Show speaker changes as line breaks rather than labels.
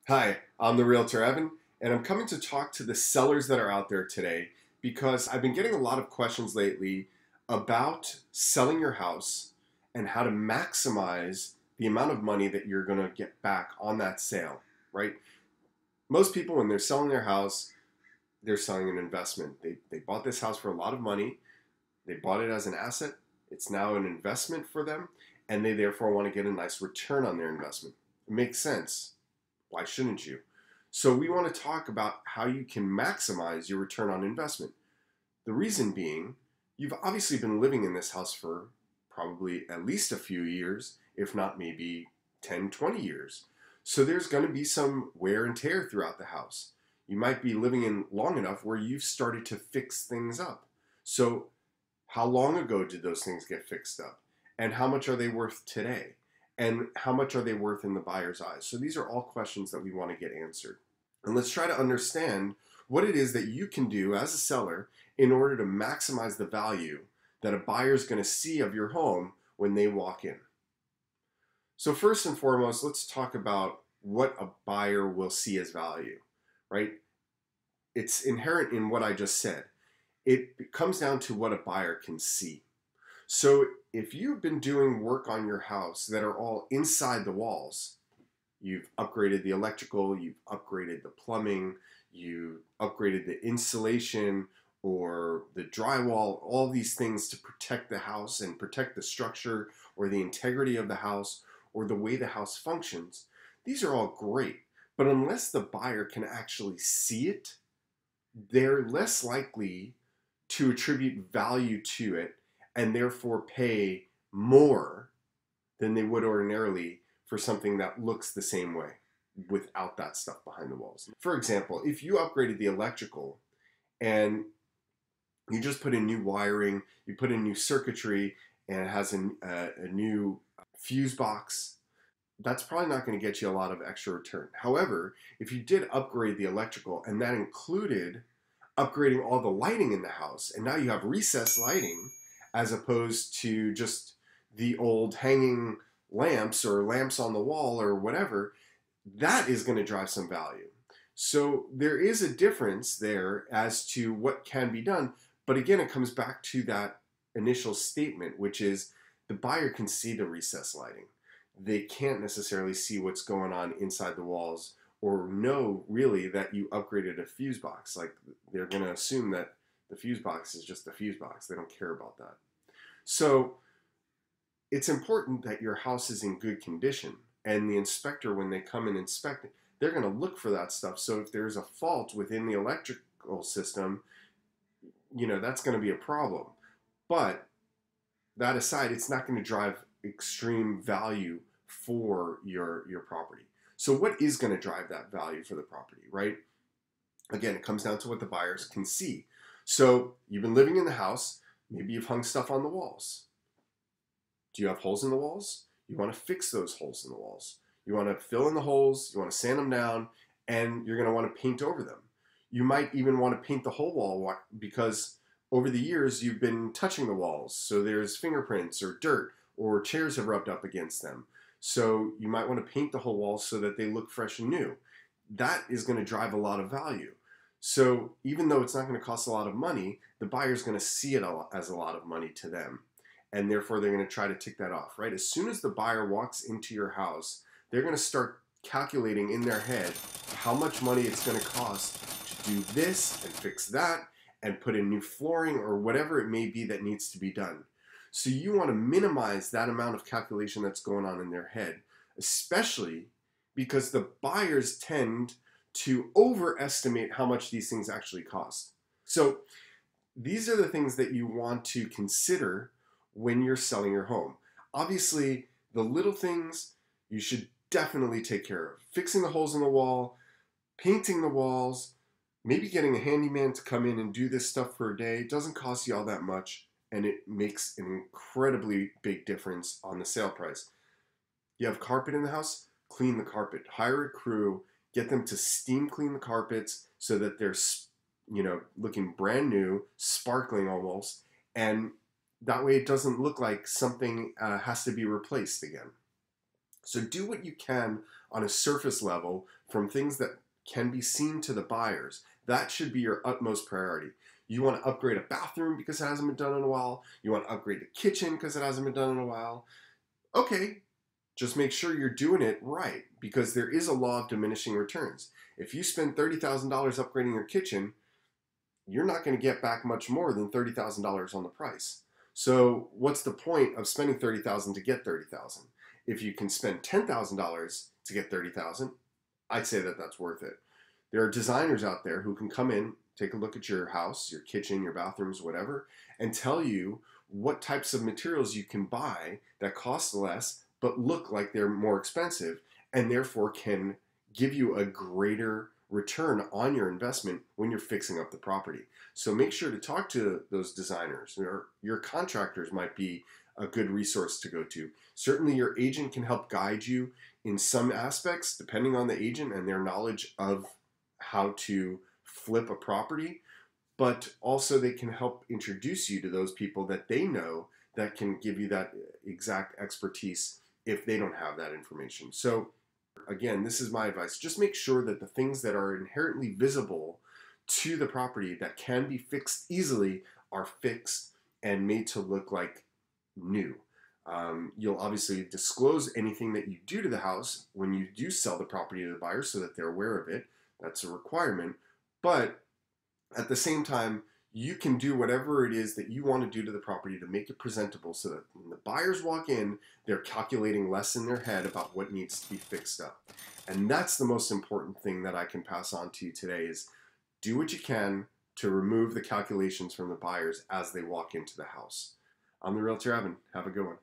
Hi, I'm the Realtor Evan, and I'm coming to talk to the sellers that are out there today because I've been getting a lot of questions lately about selling your house and how to maximize the amount of money that you're going to get back on that sale, right? Most people, when they're selling their house, they're selling an investment. They bought this house for a lot of money, they bought it as an asset, it's now an investment for them, and they therefore want to get a nice return on their investment. It makes sense. Why shouldn't you? So we want to talk about how you can maximize your return on investment. The reason being, you've obviously been living in this house for probably at least a few years, if not maybe 10, 20 years. So there's going to be some wear and tear throughout the house. You might be living in long enough where you've started to fix things up. So how long ago did those things get fixed up? And how much are they worth today? And how much are they worth in the buyer's eyes? So these are all questions that we want to get answered. And let's try to understand what it is that you can do as a seller in order to maximize the value that a buyer is going to see of your home when they walk in. So first and foremost, let's talk about what a buyer will see as value, right? It's inherent in what I just said. It comes down to what a buyer can see. So if you've been doing work on your house that are all inside the walls, you've upgraded the electrical, you've upgraded the plumbing, you upgraded the insulation or the drywall, all these things to protect the house and protect the structure or the integrity of the house or the way the house functions, these are all great. But unless the buyer can actually see it, they're less likely to attribute value to it and therefore pay more than they would ordinarily for something that looks the same way without that stuff behind the walls. For example, if you upgraded the electrical and you just put in new wiring, you put in new circuitry, and it has a new fuse box, that's probably not going to get you a lot of extra return. However, if you did upgrade the electrical and that included upgrading all the lighting in the house, and now you have recessed lighting as opposed to just the old hanging lamps or lamps on the wall or whatever, that is going to drive some value. So there is a difference there as to what can be done. But again, it comes back to that initial statement, which is the buyer can see the recessed lighting. They can't necessarily see what's going on inside the walls or know really that you upgraded a fuse box. Like they're going to assume that the fuse box is just the fuse box. They don't care about that. So it's important that your house is in good condition, and the inspector, when they come and inspect it, they're going to look for that stuff. So if there's a fault within the electrical system, that's going to be a problem. But that aside, it's not going to drive extreme value for your property. So what is going to drive that value for the property, right? Again, it comes down to what the buyers can see. So you've been living in the house, maybe you've hung stuff on the walls. Do you have holes in the walls? You want to fix those holes in the walls. You want to fill in the holes, you want to sand them down, and you're going to want to paint over them. You might even want to paint the whole wall because over the years you've been touching the walls. So there's fingerprints or dirt or chairs have rubbed up against them. So you might want to paint the whole wall so that they look fresh and new. That is going to drive a lot of value. So even though it's not going to cost a lot of money, the buyer's going to see it as a lot of money to them. And therefore they're going to try to tick that off, right? As soon as the buyer walks into your house, they're going to start calculating in their head how much money it's going to cost to do this and fix that and put in new flooring or whatever it may be that needs to be done. So you want to minimize that amount of calculation that's going on in their head, especially because the buyers tend to overestimate how much these things actually cost. So these are the things that you want to consider when you're selling your home. Obviously, the little things you should definitely take care of. Fixing the holes in the wall, painting the walls, maybe getting a handyman to come in and do this stuff for a day. It doesn't cost you all that much, and it makes an incredibly big difference on the sale price. You have carpet in the house? Clean the carpet. Hire a crew, get them to steam clean the carpets so that they're looking brand new, sparkling almost, and that way it doesn't look like something has to be replaced again. So do what you can on a surface level from things that can be seen to the buyers. That should be your utmost priority. You want to upgrade a bathroom because it hasn't been done in a while. You want to upgrade the kitchen because it hasn't been done in a while. Okay, just make sure you're doing it right, because there is a law of diminishing returns. If you spend $30,000 upgrading your kitchen, you're not going to get back much more than $30,000 on the price. So what's the point of spending $30,000 to get $30,000? If you can spend $10,000 to get $30,000, I'd say that that's worth it. There are designers out there who can come in, take a look at your house, your kitchen, your bathrooms, whatever, and tell you what types of materials you can buy that cost less but look like they're more expensive, and therefore can give you a greater return on your investment when you're fixing up the property. So make sure to talk to those designers. Your contractors might be a good resource to go to. Certainly your agent can help guide you in some aspects depending on the agent and their knowledge of how to flip a property, but also they can help introduce you to those people that they know that can give you that exact expertise if they don't have that information. So again, this is my advice. Just make sure that the things that are inherently visible to the property that can be fixed easily are fixed and made to look like new. You'll obviously disclose anything that you do to the house when you do sell the property to the buyer so that they're aware of it. That's a requirement. But at the same time, you can do whatever it is that you want to do to the property to make it presentable so that when the buyers walk in, they're calculating less in their head about what needs to be fixed up. And that's the most important thing that I can pass on to you today is do what you can to remove the calculations from the buyers as they walk into the house. I'm the Realtor Evan. Have a good one.